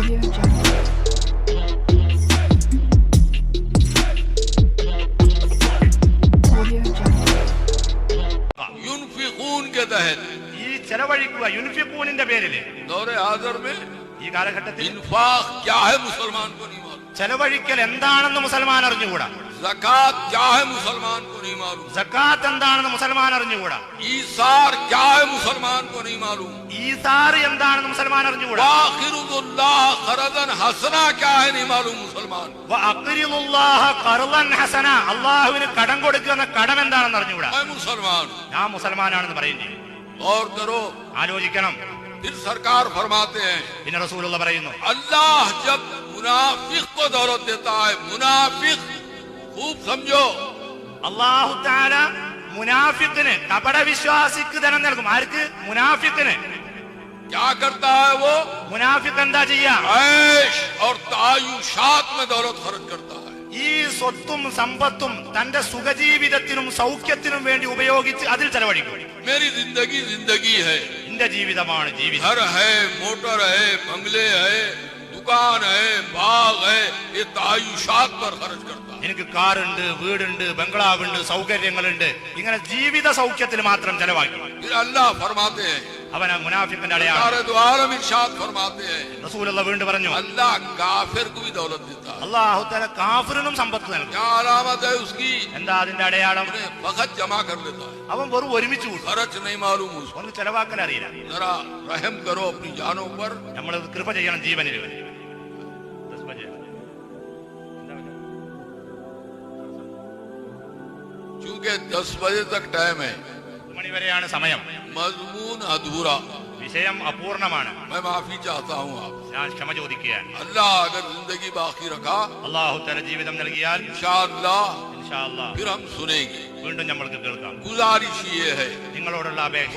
യുൻഫിഖൂൻ के तहत ഈ ചെലവഴിക്കുക യുൻഫിഖൂനിന്റെ പേരിൽ दौरे हाज़िर में ഈ കാലഘട്ടത്തിൽ इन्फाक क्या है मुसलमान को नहीं मालूम, ചെലവഴിക്കൽ എന്താണെന്ന് മുസൽമാൻ അറിഞ്ഞുകൂടാ, ज़कात क्या है मुसलमान को नहीं मालूम, സക്കാത്ത് എന്താണെന്ന് മുസൽമാൻ അറിഞ്ഞുകൂടാ, ईसार क्या है मुसलमान को नहीं मालूम, ഈസാർ എന്താണെന്ന് മുസൽമാൻ അറിഞ്ഞുകൂടാ, वाखिरुल्लाह ഖറദൻ ഹസന क्या है नहीं मालूम मुसलमान, വഅഖ്രിദുല്ലാഹ ഖർളൻ ഹസന അല്ലാഹുവിന് കടം കൊടുക്കുന്ന കടം എന്താണെന്ന് അറിഞ്ഞുകൂടാ. है मुसलमान। ഞാൻ മുസൽമാനാണെന്ന് പറയും ചെയ്യും. और करो, ആലോചിക്കണം. फिर सरकार फरमाते हैं പിന്നെ റസൂലുള്ള പറയുന്നു, अल्लाह जब मुनाफिक को दौलत देता है, मुनाफिक खूब समझो, അല്ലാഹു തആല മുനാഫിഖിന് കപടവിശ്വാസിക്ക് ധനം നൽകും. ആർക്ക്? മുനാഫിഖിന്. क्या करता है वो? മുനാഫിഖ് എന്താ ചെയ്യാ? ऐश और तायुशात में दौलत खर्च करता है। ഈ സ്വത്തും സമ്പത്തും തന്റെ സുഖജീവിതത്തിനും സൗഖ്യത്തിനും വേണ്ടി ഉപയോഗിച്ച് അതിൽ ചെലവഴിക്കും. मेरी जिंदगी जिंदगी है, എന്റെ ജീവിതമാണ് ജീവിതം. घर है, मोटर है, बंगले है, दुकान है, बाग है, ये तायुशात पर खर्च करता है। എനിക്ക് കാറുണ്ട്, വീടുണ്ട്, ബംഗ്ലാവുണ്ട്, സൗകര്യങ്ങളുണ്ട്. ഇങ്ങനെ ജീവിത സൗഖ്യത്തിൽ മാത്രം ചെലവാക്കി. फिर अल्लाह फरमाते हैं, അവന മുനാഫിഖിന്റെ അടയാളം. सारे दो आलम इरशाद फरमाते हैं, റസൂലുള്ള വീണ്ടും പറഞ്ഞു, अल्लाह काफिर को भी दौलत देता है। അല്ലാഹു തആല കാഫിറിനും സമ്പത്ത് നൽകും. क्या अलामत है उसकी? എന്താ അതിന്റെ അടയാളം? उन्हें वक्त जमा कर देता है, അവൻ വെറും ഒരുമിച്ച് കൂട്ടും. खर्च नहीं मालूम उसको। അവന് ചെലവാക്കാൻ അറിയില്ല. जरा रहम करो अपनी जानों पर। നമ്മൾ കൃപ ചെയ്യണം ജീവനിൽ. चूंकि 10 बजे तक टाइम है, 10 മണി വരെയാണ് സമയം. मजमून अधूरा, വിഷയം അപൂർണമാണ്. मैं माफी चाहता हूँ आप। ഞാൻ ക്ഷമ ചോദിക്കുകയാണ്. अल्लाह अगर जिंदगी बाकी रखा, അല്ലാഹു തആല ജീവിതം നൽകിയാൽ इंशाअल्लाह ഇൻഷാ അല്ലാഹ് फिर हम सुनेंगे। വീണ്ടും നമ്മൾക്ക് കേൾക്കാം. गुजारिश ये है, നിങ്ങളോടുള്ള അപേക്ഷ